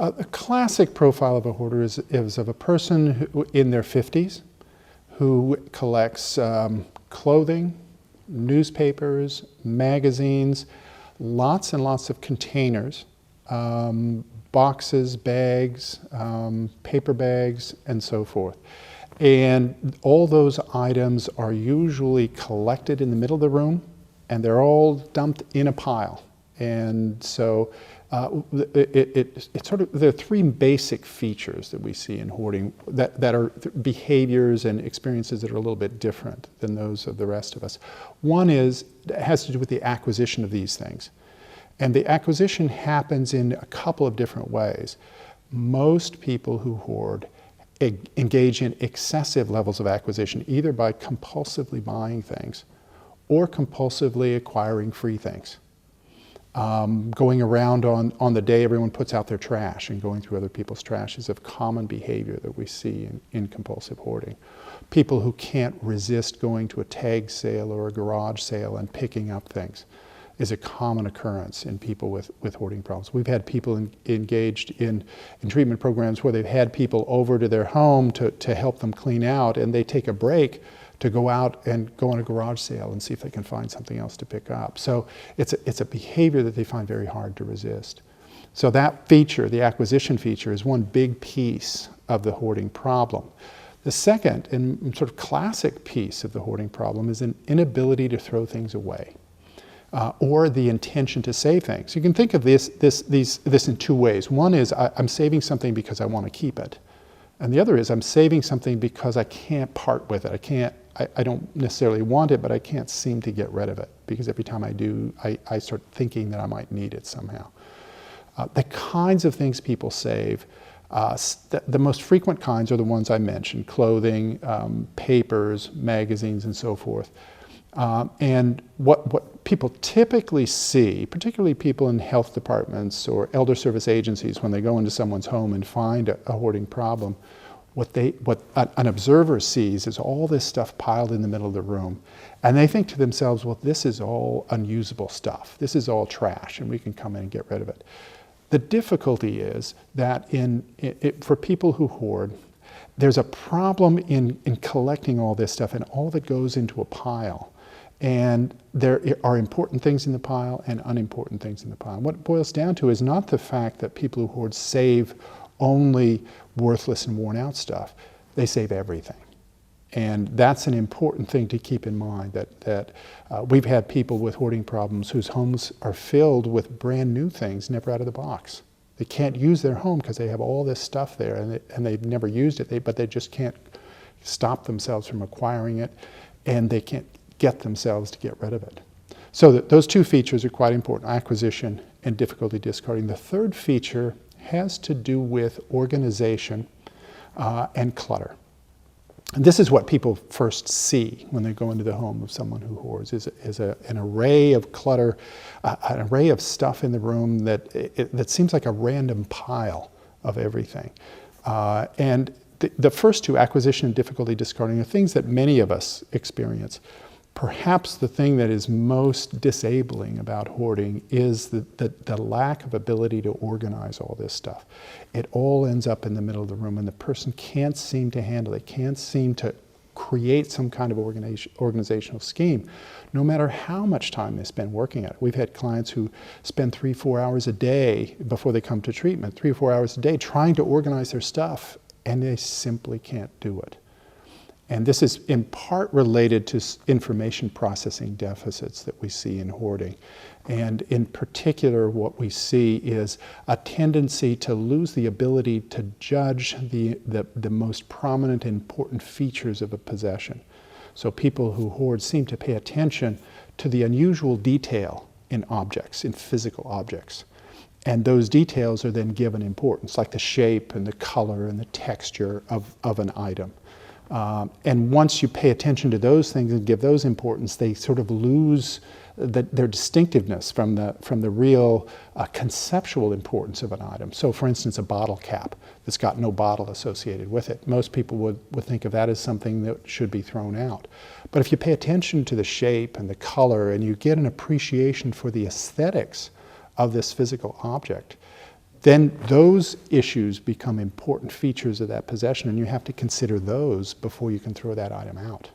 A classic profile of a hoarder is of a person who, in their 50s who collects clothing, newspapers, magazines, lots and lots of containers, boxes, bags, paper bags, and so forth. And all those items are usually collected in the middle of the room, and they're all dumped in a pile. And so there are three basic features that we see in hoarding that are behaviors and experiences that are a little bit different than those of the rest of us. One has to do with the acquisition of these things. And the acquisition happens in a couple of different ways. Most people who hoard engage in excessive levels of acquisition, either by compulsively buying things or compulsively acquiring free things. Going around on the day everyone puts out their trash and going through other people's trash is a common behavior that we see in compulsive hoarding. People who can't resist going to a tag sale or a garage sale and picking up things is a common occurrence in people with hoarding problems. We've had people engaged in treatment programs where they've had people over to their home to help them clean out, and they take a break to go out and go on a garage sale and see if they can find something else to pick up. So it's a behavior that they find very hard to resist. So that feature, the acquisition feature, is one big piece of the hoarding problem. The second and sort of classic piece of the hoarding problem is an inability to throw things away. Or the intention to save things. You can think of this in two ways. One is I'm saving something because I want to keep it. And the other is I'm saving something because I can't part with it. I don't necessarily want it, but I can't seem to get rid of it. Because every time I do, I start thinking that I might need it somehow. The kinds of things people save, the most frequent kinds are the ones I mentioned: clothing, papers, magazines, and so forth. And what people typically see, particularly people in health departments or elder service agencies, when they go into someone's home and find a hoarding problem, what an observer sees is all this stuff piled in the middle of the room. And they think to themselves, well, this is all unusable stuff. This is all trash, and we can come in and get rid of it. The difficulty is that for people who hoard, there's a problem in collecting all this stuff, and all of it goes into a pile. And there are important things in the pile and unimportant things in the pile. What it boils down to is not the fact that people who hoard save only worthless and worn out stuff. They save everything. And that's an important thing to keep in mind, that we've had people with hoarding problems whose homes are filled with brand new things, never out of the box. They can't use their home because they have all this stuff there, and they've never used it, but they just can't stop themselves from acquiring it, and they can't get themselves to get rid of it. So those two features are quite important: acquisition and difficulty discarding. The third feature has to do with organization and clutter. And this is what people first see when they go into the home of someone who hoards, is an array of clutter, an array of stuff in the room that seems like a random pile of everything. And the first two, acquisition and difficulty discarding, are things that many of us experience. Perhaps the thing that is most disabling about hoarding is the lack of ability to organize all this stuff. It all ends up in the middle of the room, and the person can't seem to handle it, can't seem to create some kind of organizational scheme, no matter how much time they spend working at it. We've had clients who spend 3-4 hours a day before they come to treatment, 3 or 4 hours a day trying to organize their stuff, and they simply can't do it. And this is in part related to information processing deficits that we see in hoarding. And in particular, what we see is a tendency to lose the ability to judge the most prominent and important features of a possession. So people who hoard seem to pay attention to the unusual detail in objects, in physical objects. And those details are then given importance, like the shape and the color and the texture of an item. And once you pay attention to those things and give those importance, they sort of lose their distinctiveness from the real conceptual importance of an item. So for instance, a bottle cap that's got no bottle associated with it. Most people would think of that as something that should be thrown out. But if you pay attention to the shape and the color, and you get an appreciation for the aesthetics of this physical object, then those issues become important features of that possession, and you have to consider those before you can throw that item out.